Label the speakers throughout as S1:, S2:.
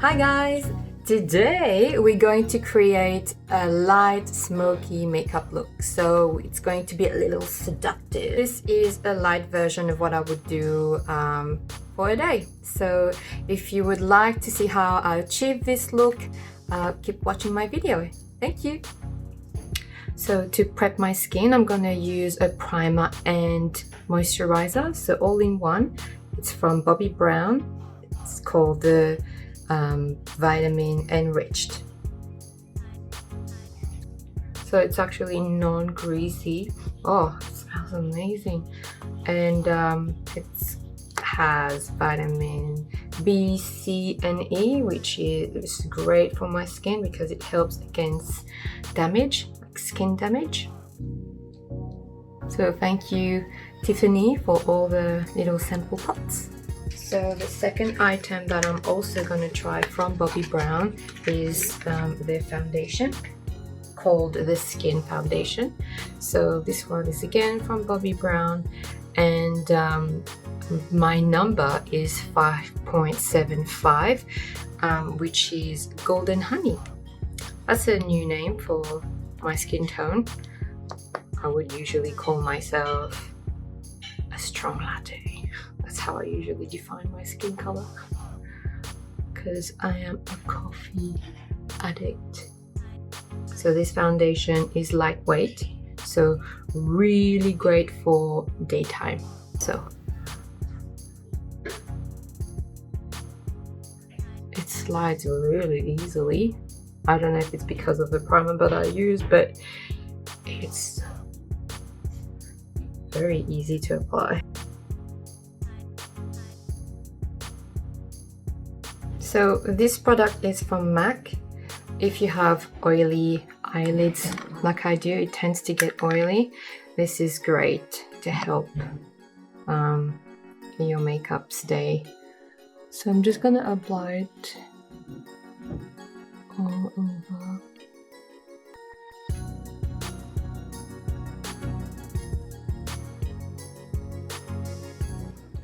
S1: Hi guys! Today we're going to create a light smoky makeup look, so it's going to be a little seductive. This is a light version of what I would do for a day. So if you would like to see how I achieve this look, keep watching my video. Thank you! So to prep my skin, I'm gonna use a primer and moisturizer, so all in one. It's from Bobbi Brown. It's called the Vitamin Enriched. So it's actually non-greasy. Oh, it smells amazing. And it has vitamin B, C, and E, which is great for my skin because it helps against damage, like skin damage. So thank you, Tiffany, for all the little sample pots. So the second item that I'm also going to try from Bobbi Brown is their foundation called the Skin Foundation. So this one is again from Bobbi Brown, and my number is 5.75, which is Golden Honey. That's a new name for my skin tone. I would usually call myself a strong latte. That's how I usually define my skin color, because I am a coffee addict. So this foundation is lightweight, so really great for daytime. So it slides really easily. I don't know if it's because of the primer that I use, but it's very easy to apply. So this product is from MAC. If you have oily eyelids like I do, it tends to get oily. This is great to help your makeup stay. So I'm just gonna apply it all over.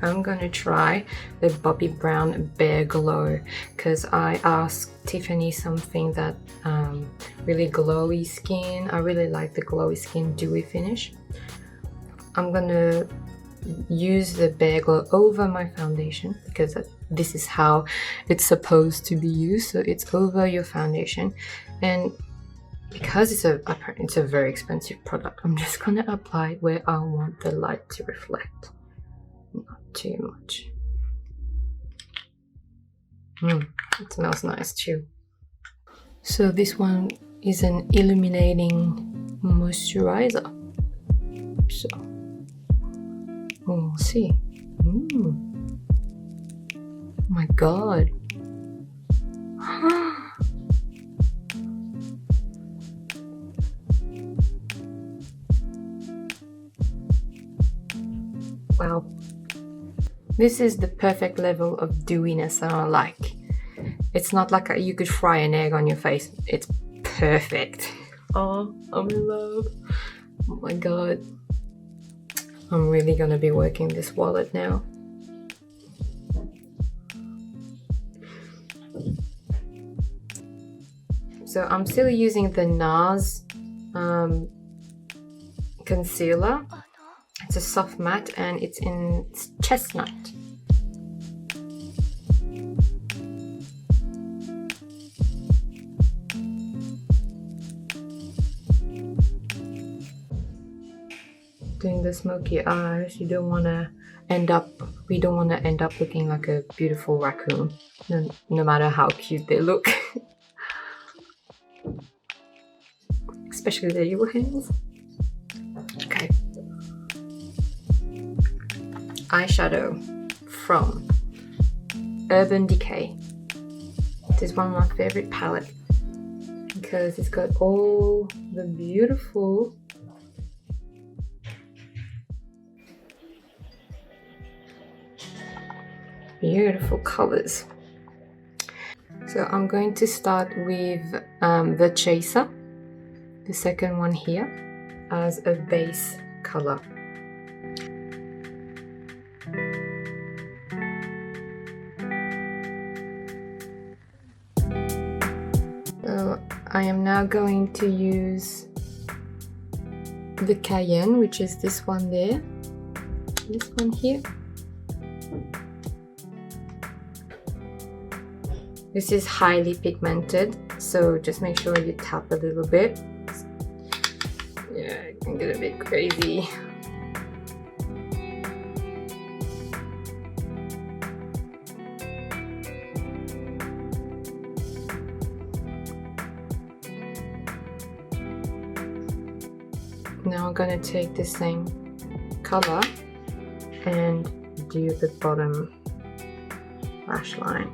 S1: I'm gonna try the Bobbi Brown Bare Glow because I asked Tiffany something that really glowy skin. I really like the glowy skin dewy finish. I'm gonna use the Bare Glow over my foundation because this is how it's supposed to be used. So it's over your foundation, and because it's a very expensive product, I'm just gonna apply it where I want the light to reflect. Not too much. It smells nice too. So this one is an Illuminating Moisturizer. So we'll see. Oh my god. Wow. This is the perfect level of dewiness that I like. It's not like you could fry an egg on your face. It's perfect. Oh, I'm in love. Oh my god. I'm really gonna be working this wallet now. So I'm still using the Nars Concealer. It's a soft matte and it's in chestnut. Doing the smoky eyes, we don't want to end up looking like a beautiful raccoon, no matter how cute they look. Especially their little hands. Okay. Eyeshadow from Urban Decay. This is one of my favorite palettes because it's got all the beautiful colors. So I'm going to start with the Chaser, the second one here, as a base color. I am now going to use the Cayenne, which is this one there, this one here. This is highly pigmented, so just make sure you tap a little bit. Yeah, it can get a bit crazy. Now I'm gonna take the same color and do the bottom lash line.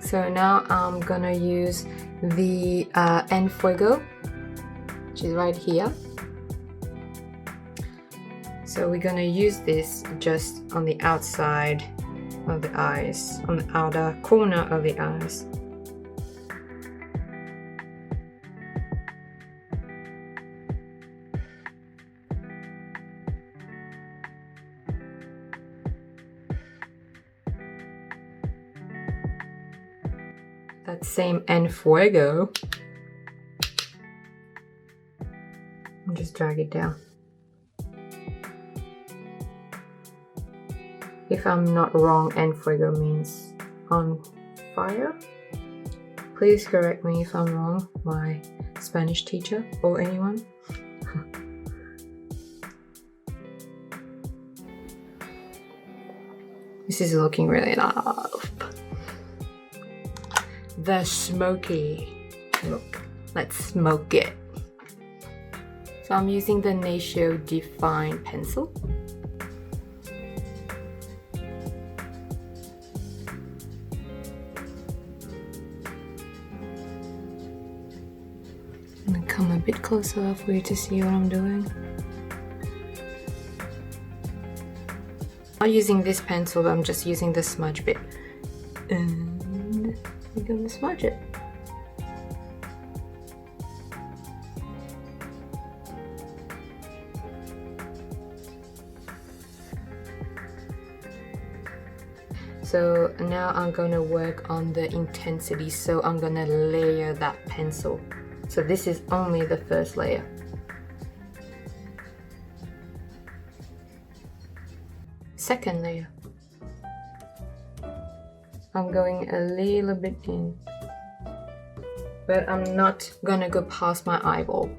S1: So now I'm gonna use the En Fuego, which is right here. So we're gonna use this just on the outside of the eyes, on the outer corner of the eyes. That same En Fuego, and just drag it down. If I'm not wrong, En Fuego means on fire. Please correct me if I'm wrong, my Spanish teacher or anyone. This is looking really nice. The Smokey look. Let's smoke it. So I'm using the Natio Define pencil. I'm gonna come a bit closer for you to see what I'm doing. I'm not using this pencil, I'm just using the smudge bit. And we're gonna smudge it. So now I'm gonna work on the intensity, so I'm gonna layer that pencil. So this is only the first layer. Second layer. I'm going a little bit in, but I'm not gonna go past my eyeball.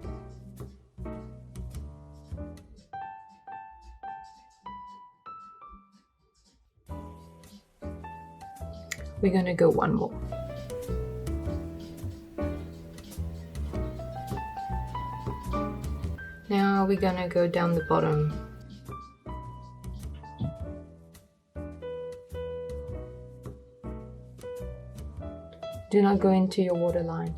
S1: We're gonna go one more. Now we're gonna go down the bottom. Do not go into your waterline.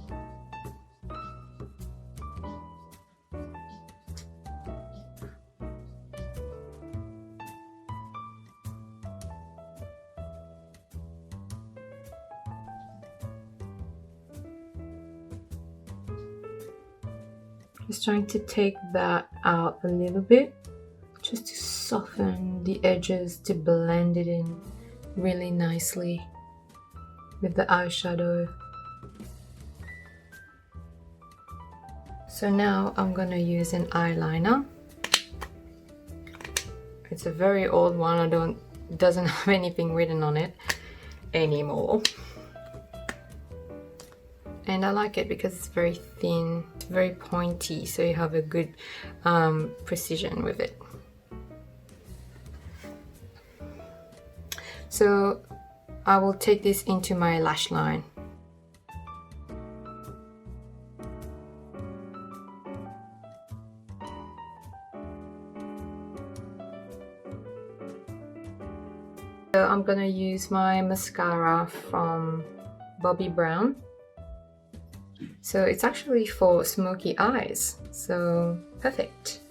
S1: Just trying to take that out a little bit, just to soften the edges, to blend it in really nicely with the eyeshadow. So now I'm gonna use an eyeliner. It's a very old one. It doesn't have anything written on it anymore. And I like it because it's very thin, it's very pointy, so you have a good precision with it. So I will take this into my lash line. So I'm gonna use my mascara from Bobbi Brown. So it's actually for smoky eyes, so perfect.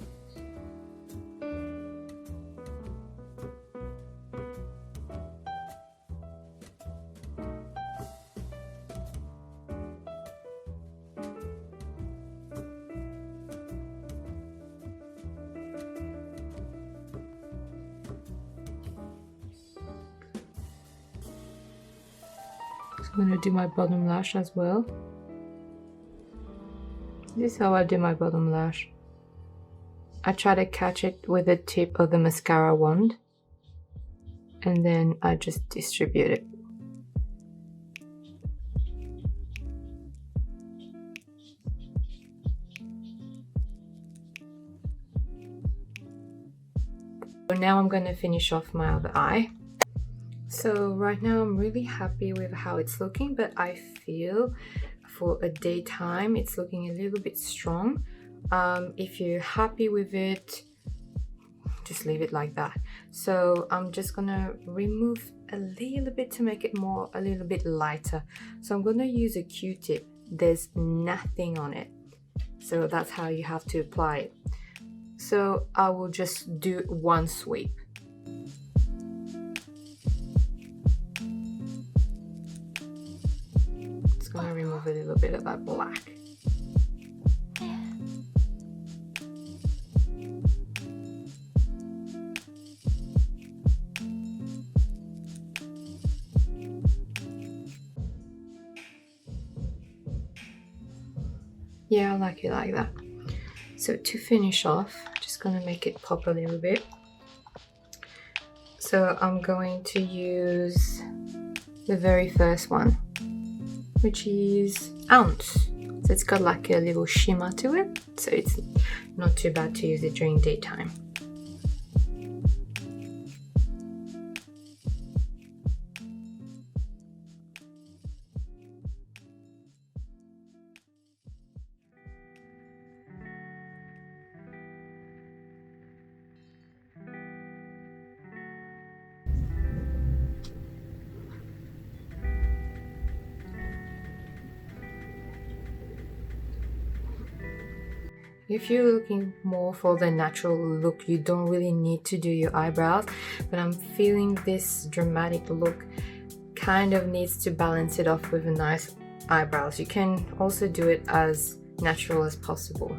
S1: So I'm gonna do my bottom lash as well. This is how I do my bottom lash. I try to catch it with the tip of the mascara wand, and then I just distribute it. So now I'm going to finish off my other eye. So right now I'm really happy with how it's looking, but I feel for a daytime it's looking a little bit strong. If you're happy with it, just leave it like that. So I'm just gonna remove a little bit to make it a little bit lighter. So I'm gonna use a Q-tip. There's nothing on it, so that's how you have to apply it. So I will just do one sweep. It's gonna remove a little bit of that black. Yeah, I like it like that. So to finish off, I'm just gonna make it pop a little bit. So I'm going to use the very first one, which is Ounce. So it's got like a little shimmer to it, so it's not too bad to use it during daytime. If you're looking more for the natural look, you don't really need to do your eyebrows, but I'm feeling this dramatic look kind of needs to balance it off with a nice eyebrows. You can also do it as natural as possible.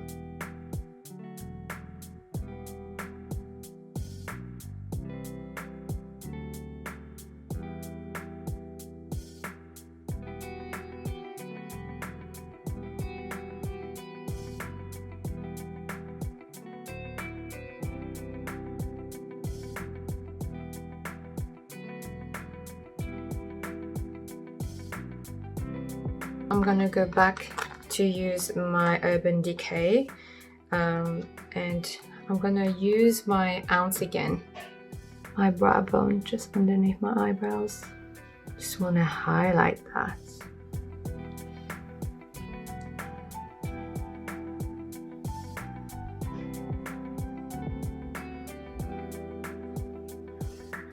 S1: I'm gonna go back to use my Urban Decay and I'm gonna use my Ounce again. My brow bone just underneath my eyebrows. Just want to highlight that.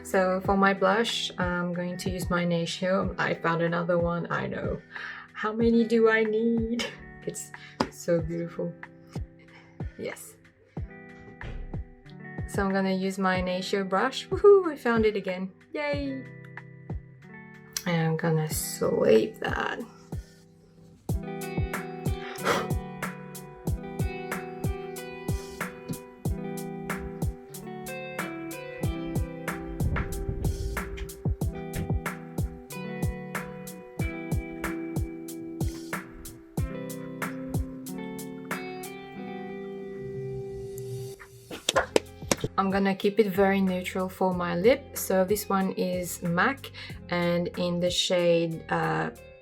S1: So for my blush, I'm going to use my Nars. I found another one, I know. How many do I need? It's so beautiful. Yes. So I'm gonna use my Nars brush. Woohoo! I found it again. Yay! And I'm gonna sweep that. I'm gonna keep it very neutral for my lip. So this one is MAC and in the shade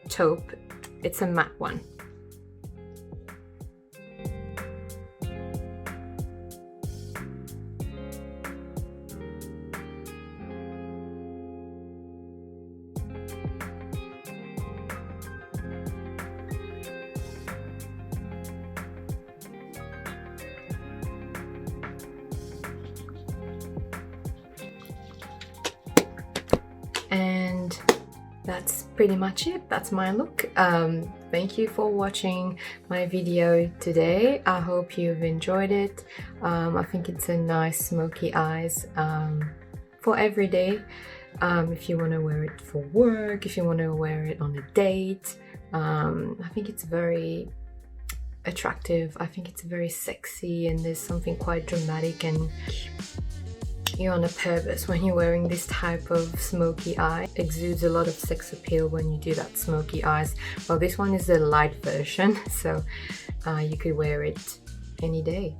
S1: Taupe. It's a matte one. And that's pretty much it. That's my look. Thank you for watching my video today. I hope you've enjoyed it. I think it's a nice smoky eyes for every day. If you want to wear it for work, if you want to wear it on a date, I think it's very attractive. I think it's very sexy, and there's something quite dramatic, and you're on a purpose when you're wearing this type of smoky eye. Exudes a lot of sex appeal when you do that smoky eyes. Well, this one is a light version, so you could wear it any day.